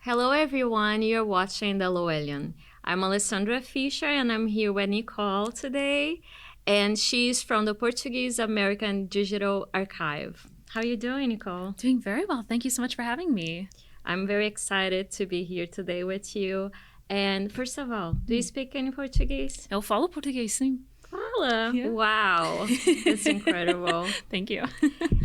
Hello, everyone. You're watching the Lowellian. I'm Alessandra Fischer, and I'm here with Nicole today. And she's from the Portuguese American Digital Archive. How are you doing, Nicole? Doing very well. Thank you so much for having me. I'm very excited to be here today with you. And first of all, do you speak any Portuguese? Eu falo português, sim. Fala! Yeah. Wow, that's incredible. Thank you.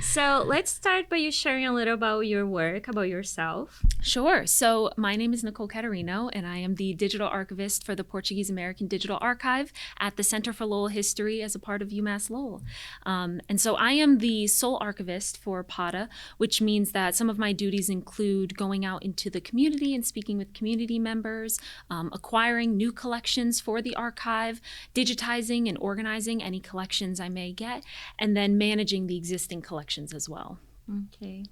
So let's start by you sharing a little about your work, about yourself. Sure. So my name is Nicole Catarino, and I am the digital archivist for the Portuguese American Digital Archive at the Center for Lowell History as a part of UMass Lowell. And so I am the sole archivist for PADA, which means that some of my duties include going out into the community and speaking with community members, acquiring new collections for the archive, digitizing and organizing any collections I may get, and then managing the existing collections as well. Okay.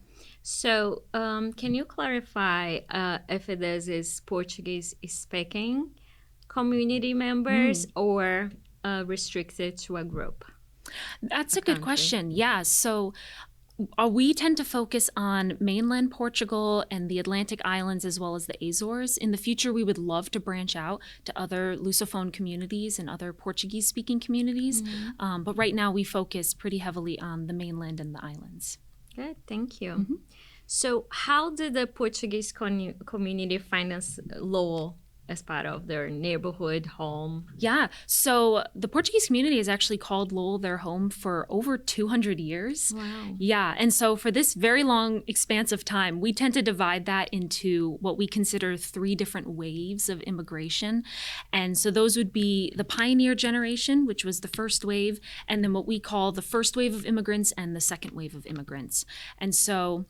So, can you clarify if this is Portuguese speaking community members or restricted to a group? That's a good question. Yeah. So we tend to focus on mainland Portugal and the Atlantic Islands as well as the Azores. In the future, we would love to branch out to other Lusophone communities and other Portuguese-speaking communities. But right now, we focus pretty heavily on the mainland and the islands. Good, thank you. So how did the Portuguese community finance Lowell as part of their neighborhood home? Yeah, so the Portuguese community has actually called Lowell their home for over 200 years. Wow. Yeah, and so for this very long expanse of time, we tend to divide that into what we consider 3 different waves of immigration. And so those would be the pioneer generation, which was the first wave, and then what we call the first wave of immigrants and the second wave of immigrants. And so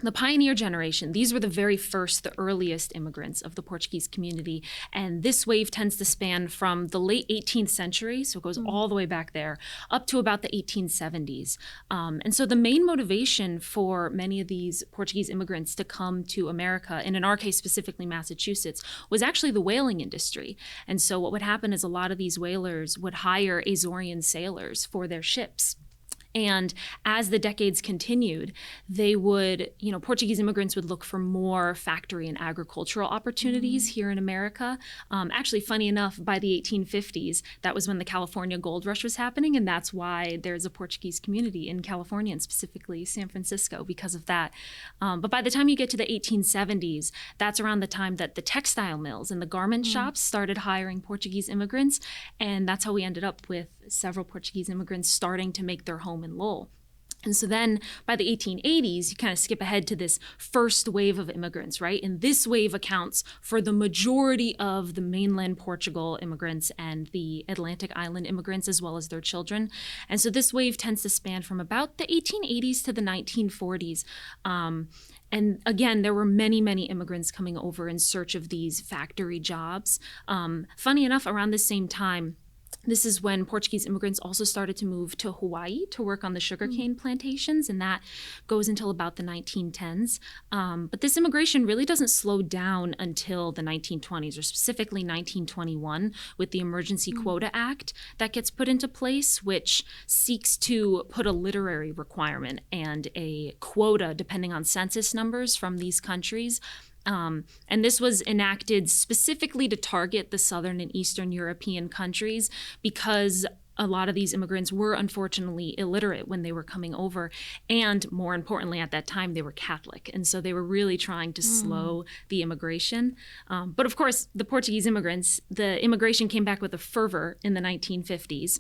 the pioneer generation, these were the very first, the earliest immigrants of the Portuguese community. And this wave tends to span from the late 18th century, so it goes all the way back there, up to about the 1870s. And so the main motivation for many of these Portuguese immigrants to come to America, and in our case specifically Massachusetts, was actually the whaling industry. And so what would happen is a lot of these whalers would hire Azorian sailors for their ships. And as the decades continued, they would, Portuguese immigrants would look for more factory and agricultural opportunities here in America. Actually, funny enough, by the 1850s, that was when the California gold rush was happening. And that's why there's a Portuguese community in California, and specifically San Francisco, because of that. But by the time you get to the 1870s, that's around the time that the textile mills and the garment shops started hiring Portuguese immigrants. And that's how we ended up with several Portuguese immigrants starting to make their home in Lowell. And so then by the 1880s, you kind of skip ahead to this first wave of immigrants, right? And this wave accounts for the majority of the mainland Portugal immigrants and the Atlantic Island immigrants, as well as their children. And so this wave tends to span from about the 1880s to the 1940s. And again, there were many, many immigrants coming over in search of these factory jobs. Funny enough, around the same time, this is when Portuguese immigrants also started to move to Hawaii to work on the sugarcane plantations, and that goes until about the 1910s. But this immigration really doesn't slow down until the 1920s, or specifically 1921, with the Emergency Quota Act that gets put into place, which seeks to put a literary requirement and a quota, depending on census numbers from these countries. And this was enacted specifically to target the Southern and Eastern European countries because a lot of these immigrants were unfortunately illiterate when they were coming over. And more importantly, at that time, they were Catholic. And so they were really trying to slow the immigration. But of course, the Portuguese immigrants, the immigration came back with a fervor in the 1950s.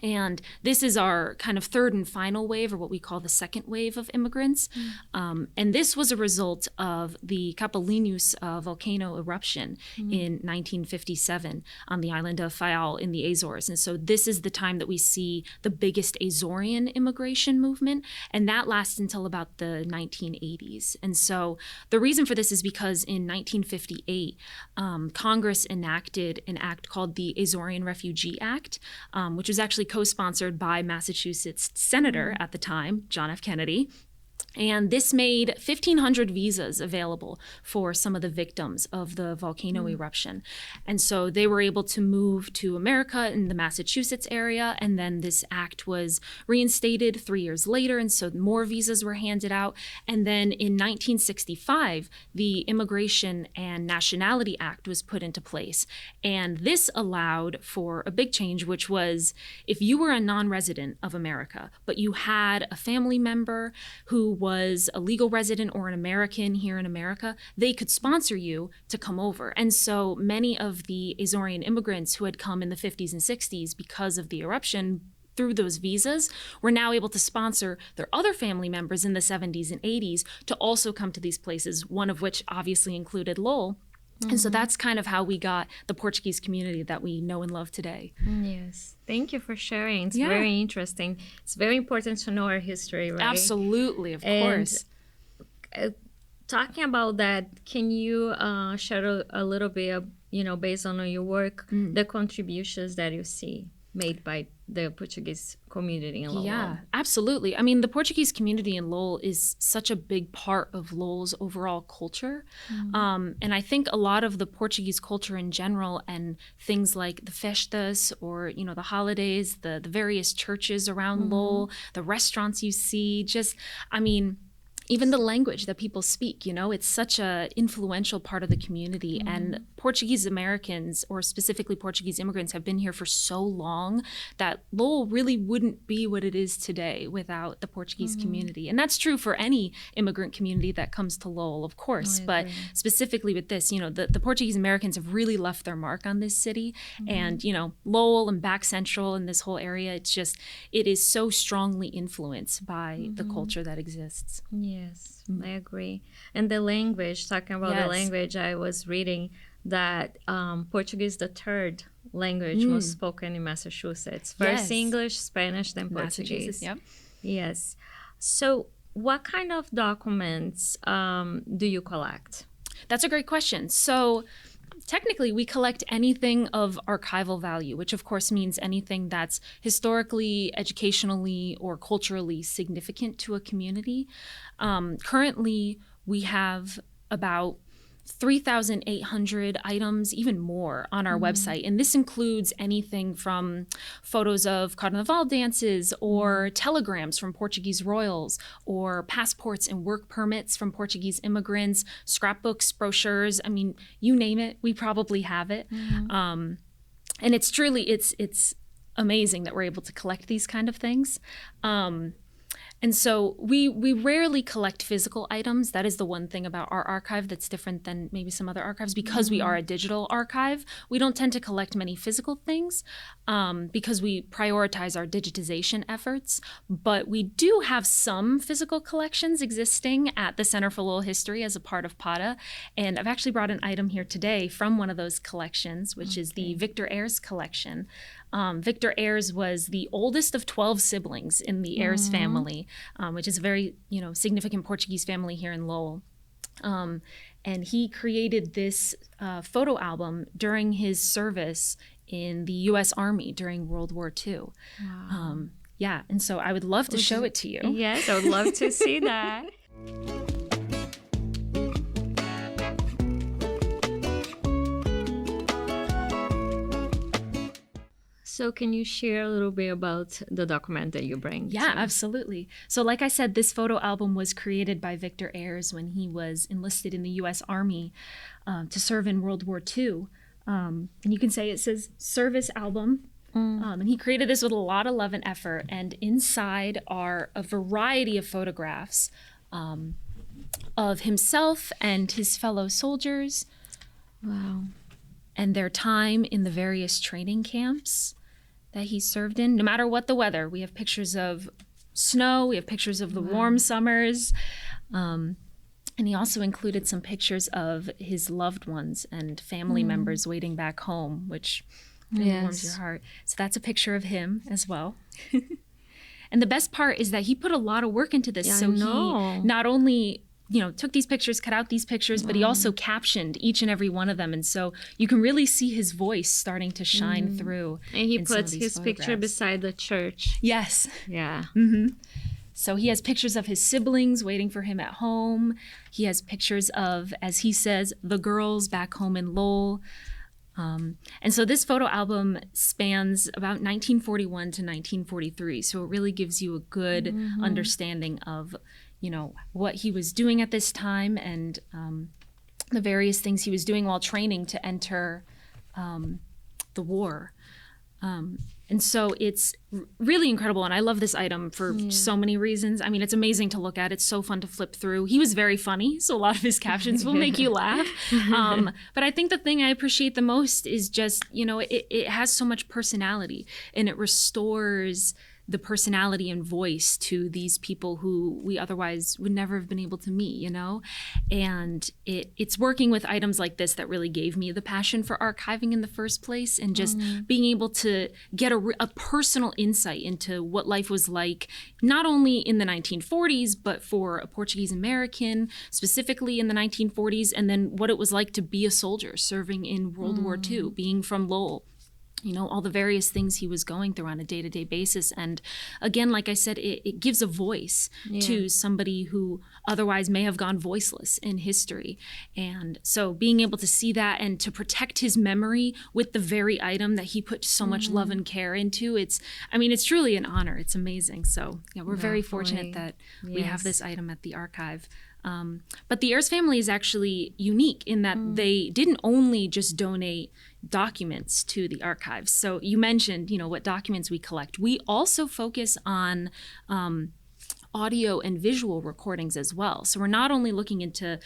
And this is our kind of third and final wave, or what we call the second wave of immigrants. And this was a result of the Capelinhos volcano eruption in 1957 on the island of Faial in the Azores. And so this is the time that we see the biggest Azorian immigration movement, and that lasts until about the 1980s. And so the reason for this is because in 1958, Congress enacted an act called the Azorian Refugee Act, which was actually co-sponsored by Massachusetts Senator at the time, John F. Kennedy. And this made 1,500 visas available for some of the victims of the volcano eruption. And so they were able to move to America in the Massachusetts area. And then this act was reinstated 3 years later. And so more visas were handed out. And then in 1965, the Immigration and Nationality Act was put into place. And this allowed for a big change, which was if you were a non-resident of America, but you had a family member who was a legal resident or an American here in America, they could sponsor you to come over. And so many of the Azorean immigrants who had come in the 50s and 60s because of the eruption through those visas were now able to sponsor their other family members in the 70s and 80s to also come to these places, one of which obviously included Lowell. And so that's kind of how we got the Portuguese community that we know and love today. Yes. Thank you for sharing. It's very interesting. It's very important to know our history, right? Absolutely, of course. Talking about that, can you share a little bit, based on your work, the contributions that you see made by the Portuguese community in Lowell? Yeah, absolutely. I mean, the Portuguese community in Lowell is such a big part of Lowell's overall culture. And I think a lot of the Portuguese culture in general and things like the festas or, the holidays, the various churches around Lowell, the restaurants you see, even the language that people speak, it's such a influential part of the community. And Portuguese Americans, or specifically Portuguese immigrants, have been here for so long that Lowell really wouldn't be what it is today without the Portuguese community. And that's true for any immigrant community that comes to Lowell, of course. But specifically with this, the Portuguese Americans have really left their mark on this city. And, Lowell and Back Central and this whole area, it is so strongly influenced by the culture that exists. Yes, I agree. And the language, talking about the language, I was reading that Portuguese, the third language, was spoken in Massachusetts. First English, Spanish, then Portuguese. Yep. Yes. So what kind of documents do you collect? That's a great question. So technically, we collect anything of archival value, which of course means anything that's historically, educationally, or culturally significant to a community. Currently, we have about 3,800 items, even more, on our website. And this includes anything from photos of Carnaval dances or telegrams from Portuguese royals or passports and work permits from Portuguese immigrants, scrapbooks, brochures. I mean, you name it, we probably have it. And it's truly, it's amazing that we're able to collect these kind of things. And so we rarely collect physical items. That is the one thing about our archive that's different than maybe some other archives. Because we are a digital archive, we don't tend to collect many physical things because we prioritize our digitization efforts. But we do have some physical collections existing at the Center for Lowell History as a part of PATA. And I've actually brought an item here today from one of those collections, which is the Victor Ayres collection. Victor Ayres was the oldest of 12 siblings in the Ayres family, which is a very, significant Portuguese family here in Lowell. And he created this photo album during his service in the U.S. Army during World War II. Wow. And so I would love to show it to you. Yes, I would love to see that. So can you share a little bit about the document that you bring? Yeah, absolutely. So like I said, this photo album was created by Victor Ayres when he was enlisted in the U.S. Army to serve in World War II. And you can say it says service album. And he created this with a lot of love and effort. And inside are a variety of photographs of himself and his fellow soldiers. Wow. And their time in the various training camps that he served in, no matter what the weather. We have pictures of snow, we have pictures of the warm summers, and he also included some pictures of his loved ones and family members waiting back home, which really warms your heart. So that's a picture of him as well. And the best part is that he put a lot of work into this. So he not only took these pictures, cut out these pictures, but he also captioned each and every one of them. And so you can really see his voice starting to shine through. And he puts his picture beside the church. Yes. Yeah. So he has pictures of his siblings waiting for him at home. He has pictures of, as he says, the girls back home in Lowell. And so this photo album spans about 1941 to 1943. So it really gives you a good understanding of, what he was doing at this time and the various things he was doing while training to enter the war. And so it's really incredible. And I love this item for so many reasons. I mean, it's amazing to look at. It's so fun to flip through. He was very funny, so a lot of his captions will make you laugh. But I think the thing I appreciate the most is just, it has so much personality, and it restores the personality and voice to these people who we otherwise would never have been able to meet, And it's working with items like this that really gave me the passion for archiving in the first place, and just being able to get a personal insight into what life was like, not only in the 1940s, but for a Portuguese American, specifically in the 1940s, and then what it was like to be a soldier serving in World War II, being from Lowell. All the various things he was going through on a day-to-day basis. And again, like I said, it gives a voice to somebody who otherwise may have gone voiceless in history. And so being able to see that and to protect his memory with the very item that he put so much love and care into, it's truly an honor. It's amazing. So yeah, we're very fortunate that we have this item at the archive. But the Ayers family is actually unique in that they didn't only just donate documents to the archives. So you mentioned, what documents we collect. We also focus on audio and visual recordings as well. So we're not only looking into,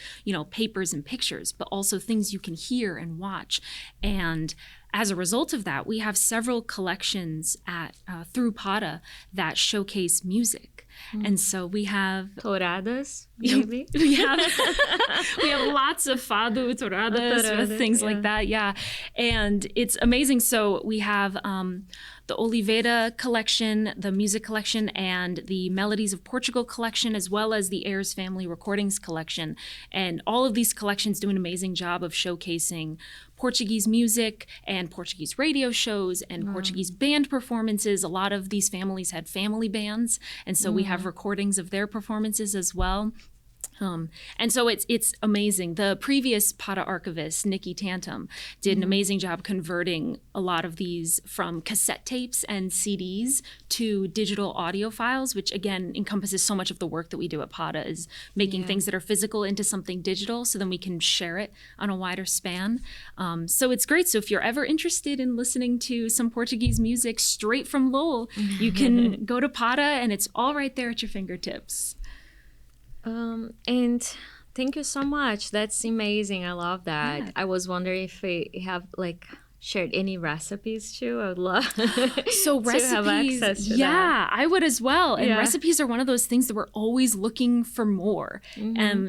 papers and pictures, but also things you can hear and watch. And as a result of that, we have several collections through PATA that showcase music. And so we have touradas, maybe. we have lots of fado, touradas, things like that. Yeah. And it's amazing. So we have the Oliveira collection, the music collection, and the Melodies of Portugal collection, as well as the Ayers family recordings collection. And all of these collections do an amazing job of showcasing Portuguese music and Portuguese radio shows and Portuguese band performances. A lot of these families had family bands, and so we have recordings of their performances as well. And so it's amazing. The previous PATA archivist, Nikki Tantum, did an amazing job converting a lot of these from cassette tapes and CDs to digital audio files, which again encompasses so much of the work that we do at PATA, is making things that are physical into something digital so then we can share it on a wider span. So it's great. So if you're ever interested in listening to some Portuguese music straight from Lowell, you can go to PATA and it's all right there at your fingertips. And thank you so much. That's amazing. I love that. Yeah. I was wondering if we have shared any recipes too. I would love so recipes, to have access to that. I would as well. And recipes are one of those things that we're always looking for more.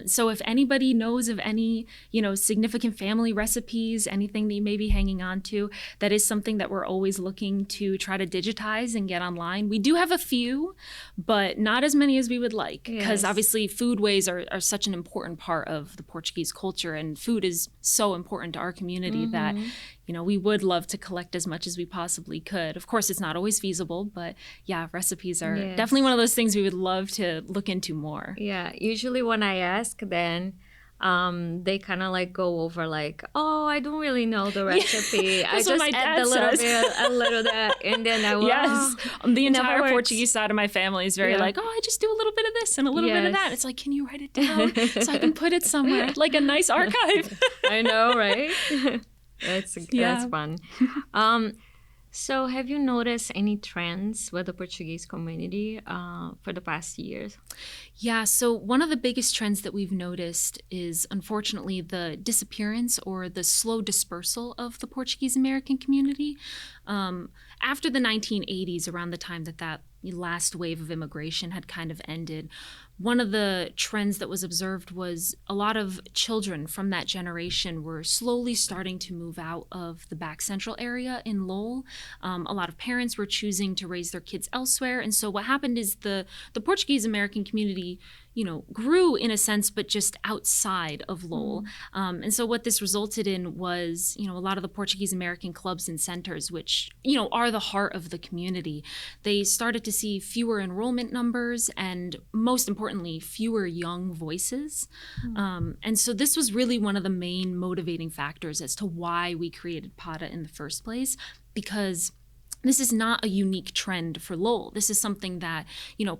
So if anybody knows of any, significant family recipes, anything that you may be hanging on to, that is something that we're always looking to try to digitize and get online. We do have a few, but not as many as we would like, because obviously foodways are such an important part of the Portuguese culture, and food is so important to our community that we would love to collect as much as we possibly could. Of course, it's not always feasible, but recipes are definitely one of those things we would love to look into more. Yeah, usually when I ask, then they kind of go over oh, I don't really know the recipe. I just add a little bit, and then I will. Yes, the entire Portuguese side of my family is very I just do a little bit of this and a little bit of that. It's can you write it down so I can put it somewhere, like a nice archive? I know, right? That's fun. So have you noticed any trends with the Portuguese community for the past years? Yeah, so one of the biggest trends that we've noticed is, unfortunately, the disappearance or the slow dispersal of the Portuguese American community. After the 1980s, around the time that last wave of immigration had kind of ended, one of the trends that was observed was a lot of children from that generation were slowly starting to move out of the back central area in Lowell. A lot of parents were choosing to raise their kids elsewhere. And so what happened is the Portuguese American community, grew in a sense, but just outside of Lowell. And so what this resulted in was, a lot of the Portuguese American clubs and centers, which, are the heart of the community, they started to see fewer enrollment numbers and, most importantly, fewer young voices. And so this was really one of the main motivating factors as to why we created PADA in the first place, because this is not a unique trend for Lowell. This is something that,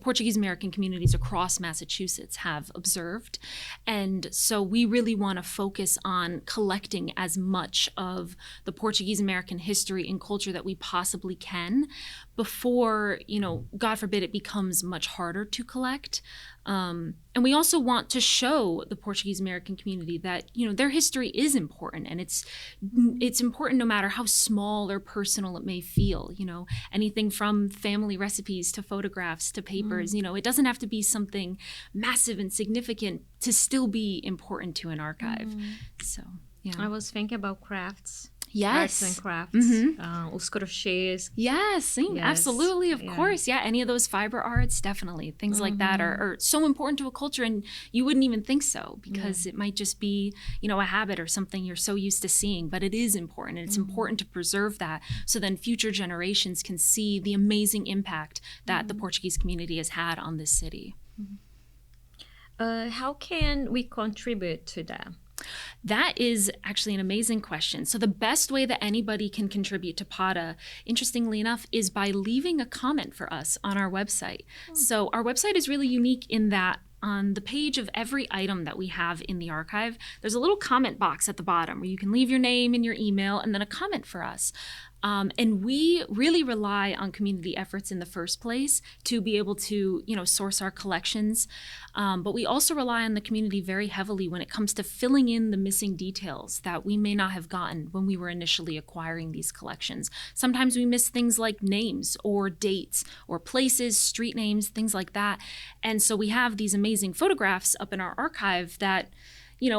Portuguese American communities across Massachusetts have observed. And so we really want to focus on collecting as much of the Portuguese American history and culture that we possibly can before, God forbid, it becomes much harder to collect. And we also want to show the Portuguese American community that, their history is important, and it's important no matter how small or personal it may feel, anything from family recipes to photographs to papers, it doesn't have to be something massive and significant to still be important to an archive. So, yeah. I was thinking about crafts. Yes. Arts and crafts, os crochets. Yes, absolutely, of course. Yeah, any of those fiber arts, definitely. Things like that are so important to a culture, and you wouldn't even think so, because it might just be, a habit or something you're so used to seeing, but it is important, and it's important to preserve that so then future generations can see the amazing impact that the Portuguese community has had on this city. How can we contribute to that? That is actually an amazing question. So the best way that anybody can contribute to PADA, interestingly enough, is by leaving a comment for us on our website. So our website is really unique in that on the page of every item that we have in the archive, there's a little comment box at the bottom where you can leave your name and your email and then a comment for us. And we really rely on community efforts in the first place to be able to, source our collections. But we also rely on the community very heavily when it comes to filling in the missing details that we may not have gotten when we were initially acquiring these collections. Sometimes we miss things like names or dates or places, street names, things like that. And so we have these amazing photographs up in our archive that,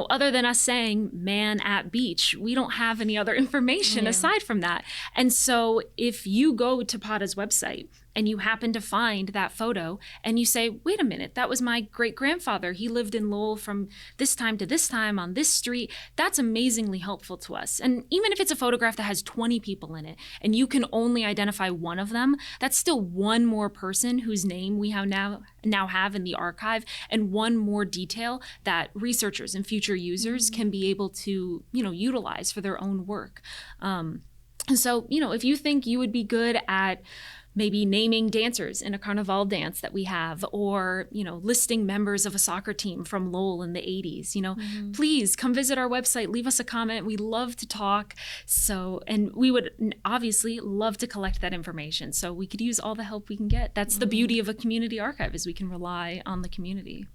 other than us saying man at beach, we don't have any other information aside from that. And so if you go to PADA's website and you happen to find that photo and you say, wait a minute, that was my great-grandfather. He lived in Lowell from this time to this time on this street. That's amazingly helpful to us. And even if it's a photograph that has 20 people in it and you can only identify one of them, that's still one more person whose name we have now have in the archive, and one more detail that researchers and future users can be able to, utilize for their own work. And so, if you think you would be good at maybe naming dancers in a carnival dance that we have, or, listing members of a soccer team from Lowell in the 80s, please come visit our website, leave us a comment. We love to talk. So, and we would obviously love to collect that information. So we could use all the help we can get. That's the beauty of a community archive, is we can rely on the community.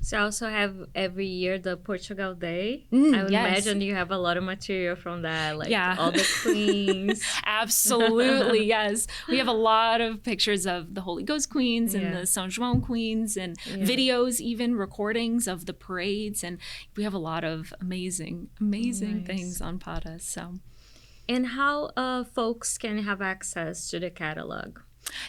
So I also have every year the Portugal Day. I would imagine you have a lot of material from that, like all the queens. Absolutely, yes. We have a lot of pictures of the Holy Ghost queens and the São João queens, and videos, even recordings of the parades. And we have a lot of amazing things on PADA. So, and how folks can have access to the catalog?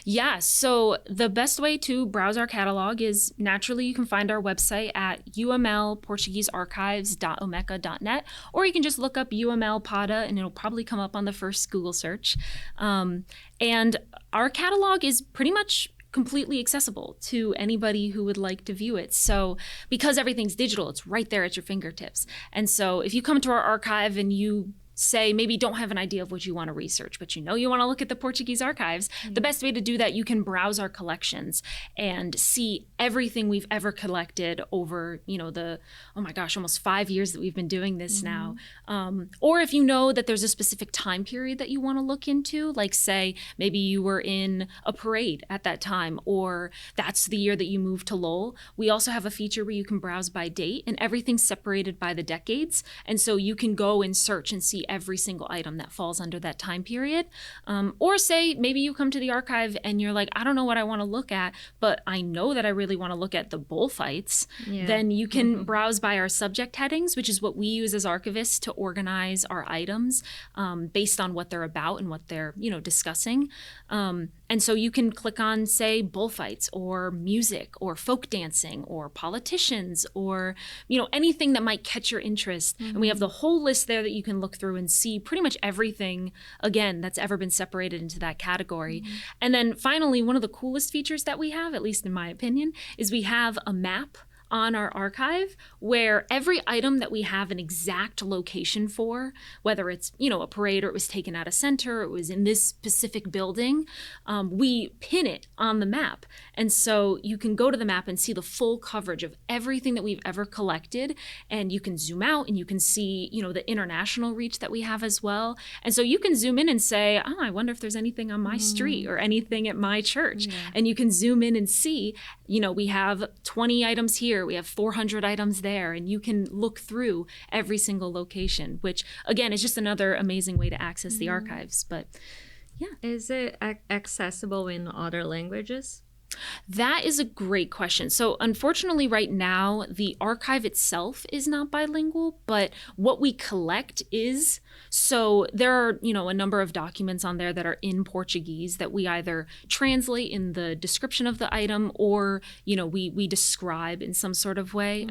Yeah, so the best way to browse our catalog is, naturally, you can find our website at umlportuguesearchives.omeka.net, or you can just look up UML PADA and it'll probably come up on the first Google search. And our catalog is pretty much completely accessible to anybody who would like to view it. So because everything's digital, it's right there at your fingertips. And so if you come to our archive and you say maybe don't have an idea of what you want to research, but you want to look at the Portuguese archives, the best way to do that, you can browse our collections and see everything we've ever collected over, the, oh my gosh, almost 5 years that we've been doing this now. Or if you know that there's a specific time period that you want to look into, like say maybe you were in a parade at that time, or that's the year that you moved to Lowell. We also have a feature where you can browse by date, and everything's separated by the decades. And so you can go and search and see see every single item that falls under that time period. Or say maybe you come to the archive and you're like, I don't know what I want to look at, but I know that I really want to look at the bullfights. Yeah. Then you can browse by our subject headings, which is what we use as archivists to organize our items based on what they're about and what they're, discussing. And so you can click on, say, bullfights or music or folk dancing or politicians or, anything that might catch your interest. And we have the whole list there that you can look through and see pretty much everything, again, that's ever been separated into that category. And then finally, one of the coolest features that we have, at least in my opinion, is we have a map on our archive where every item that we have an exact location for, whether it's, a parade or it was taken out of center, or it was in this specific building, we pin it on the map. And so you can go to the map and see the full coverage of everything that we've ever collected. And you can zoom out and you can see, the international reach that we have as well. And so you can zoom in and say, oh, I wonder if there's anything on my street or anything at my church. Yeah. And you can zoom in and see, we have 20 items here. We have 400 items there, and you can look through every single location, which again is just another amazing way to access the archives. But yeah. Is it accessible in other languages? That is a great question. So unfortunately, right now, the archive itself is not bilingual, but what we collect is. So there are, a number of documents on there that are in Portuguese that we either translate in the description of the item or, we describe in some sort of way.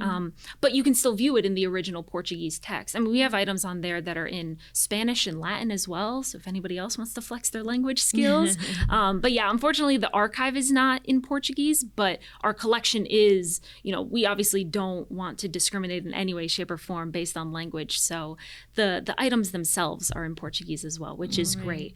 But you can still view it in the original Portuguese text. I mean, we have items on there that are in Spanish and Latin as well. So if anybody else wants to flex their language skills. But yeah, unfortunately, the archive is not in Portuguese, but our collection is, we obviously don't want to discriminate in any way, shape, or form based on language. So the items themselves are in Portuguese as well, which is great.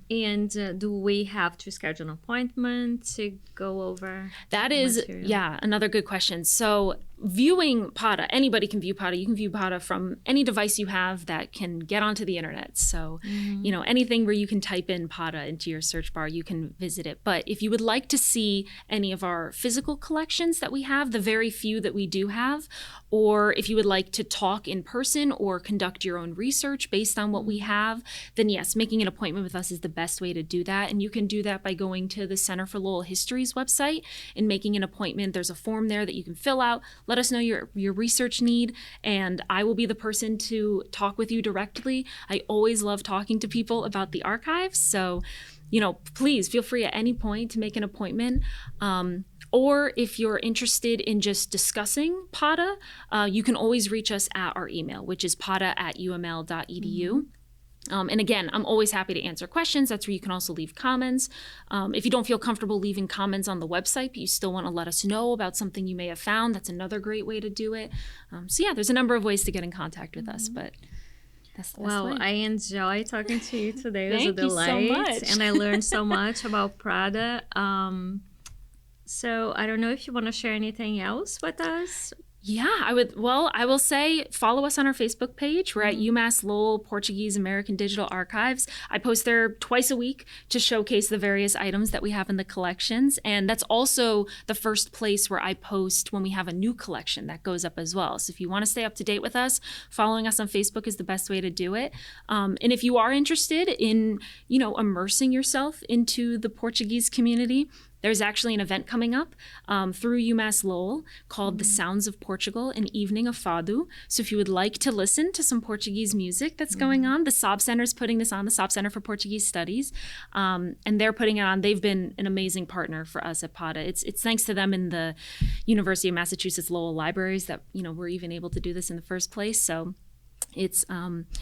And do we have to schedule an appointment to go over that? Is material? Another good question. So viewing PATA, anybody can view PATA. You can view PATA from any device you have that can get onto the internet. So, anything where you can type in PATA into your search bar, you can visit it. But if you would like to see any of our physical collections that we have, the very few that we do have, or if you would like to talk in person or conduct your own research based on what we have, then yes, making an appointment with us is the best way to do that. And you can do that by going to the Center for Lowell History's website and making an appointment. There's a form there that you can fill out. Let us know your research need, and I will be the person to talk with you directly. I always love talking to people about the archives. So, please feel free at any point to make an appointment. Or if you're interested in just discussing PATA, you can always reach us at our email, which is pata@uml.edu. And again, I'm always happy to answer questions. That's where you can also leave comments. If you don't feel comfortable leaving comments on the website, but you still want to let us know about something you may have found, that's another great way to do it. So yeah, there's a number of ways to get in contact with us, but that's the best way. I enjoy talking to you today. It was a Thank you delight. so much. And I learned so much about Prada. So I don't know if you want to share anything else with us. Yeah, I will say follow us on our Facebook page. We're at UMass Lowell Portuguese American Digital Archives. I post there twice a week to showcase the various items that we have in the collections. And that's also the first place where I post when we have a new collection that goes up as well. So if you want to stay up to date with us, following us on Facebook is the best way to do it. And if you are interested in, immersing yourself into the Portuguese community, there's actually an event coming up through UMass Lowell called The Sounds of Portugal, an evening of fado. So if you would like to listen to some Portuguese music that's going on, the Saab Center is putting this on, the Saab Center for Portuguese Studies, and they're putting it on. They've been an amazing partner for us at PATA. It's thanks to them in the University of Massachusetts Lowell libraries that, we're even able to do this in the first place. So it's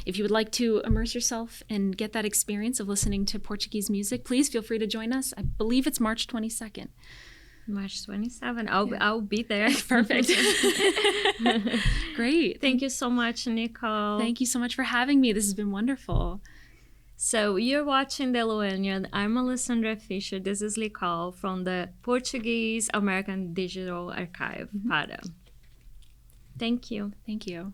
if you would like to immerse yourself and get that experience of listening to Portuguese music, please feel free to join us. I believe it's March 22nd. March 27th. I'll be there. Perfect. Great. Thank you so much, Nicole. Thank you so much for having me. This has been wonderful. So you're watching the Lowellian. I'm Alessandra Fisher. This is Nicole from the Portuguese American Digital Archive, PATA. Thank you. Thank you.